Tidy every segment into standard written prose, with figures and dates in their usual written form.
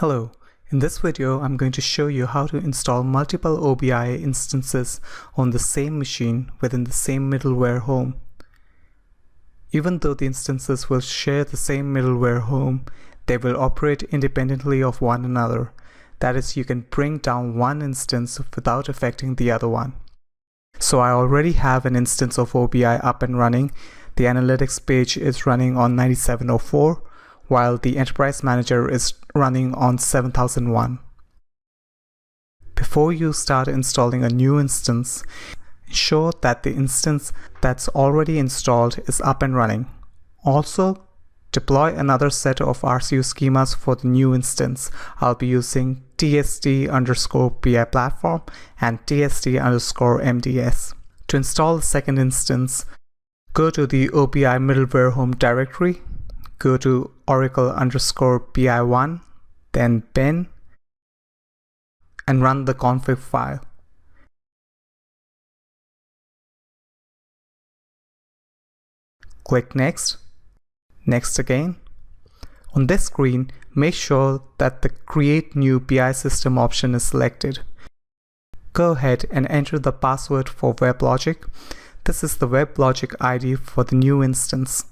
Hello, in this video I'm going to show you how to install multiple OBIEE instances on the same machine within the same middleware home. Even though the instances will share the same middleware home, they will operate independently of one another. That is, you can bring down one instance without affecting the other one. So I already have an instance of OBIEE up and running. The analytics page is running on 9704. While the Enterprise Manager is running on 7001. Before you start installing a new instance, ensure that the instance that's already installed is up and running. Also, deploy another set of RCU schemas for the new instance. I'll be using TSD_BI platform and TSD_MDS. To install the second instance, go to the OBIEE middleware home directory. Go to Oracle_BI1, then bin, and run the config file. Click Next, Next again. On this screen, make sure that the Create New BI System option is selected. Go ahead and enter the password for WebLogic. This is the WebLogic ID for the new instance.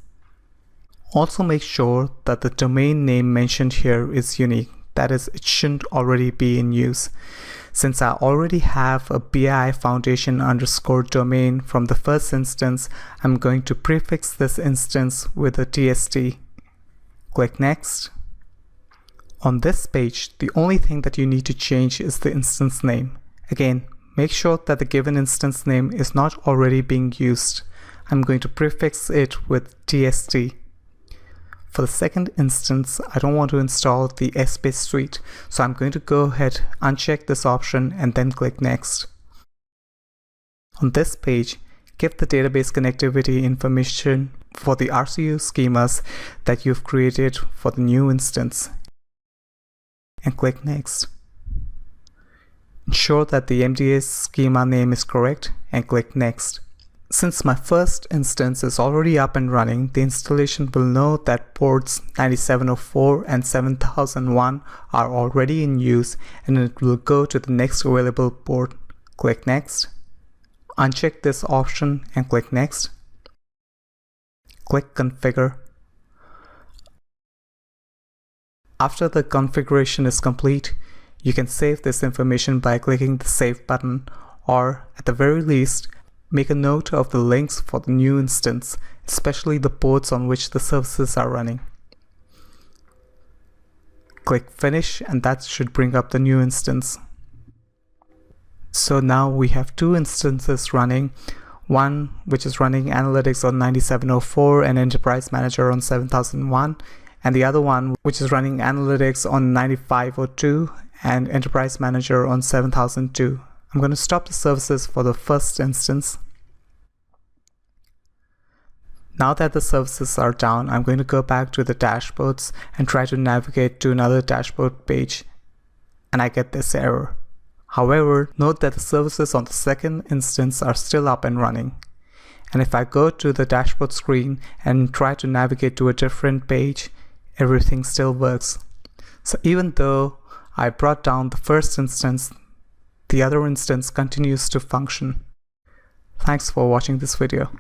Also make sure that the domain name mentioned here is unique, that is, it shouldn't already be in use. Since I already have a BI foundation _ domain from the first instance, I'm going to prefix this instance with a TSD. Click Next. On this page, the only thing that you need to change is the instance name. Again, make sure that the given instance name is not already being used. I'm going to prefix it with TSD. For the second instance, I don't want to install the Essbase suite, so I'm going to go ahead, uncheck this option, and then click Next. On this page, give the database connectivity information for the RCU schemas that you've created for the new instance, and click Next. Ensure that the MDS schema name is correct, and click Next. Since my first instance is already up and running, the installation will know that ports 9704 and 7001 are already in use, and it will go to the next available port. Click Next. Uncheck this option and click Next. Click Configure. After the configuration is complete, you can save this information by clicking the Save button, or at the very least, make a note of the links for the new instance, especially the ports on which the services are running. Click Finish, and that should bring up the new instance. So now we have two instances running, one which is running Analytics on 9704 and Enterprise Manager on 7001, and the other one which is running Analytics on 9502 and Enterprise Manager on 7002. I'm going to stop the services for the first instance. Now that the services are down, I'm going to go back to the dashboards and try to navigate to another dashboard page, and I get this error. However, note that the services on the second instance are still up and running. And if I go to the dashboard screen and try to navigate to a different page, everything still works. So even though I brought down the first instance, the other instance continues to function. Thanks for watching this video.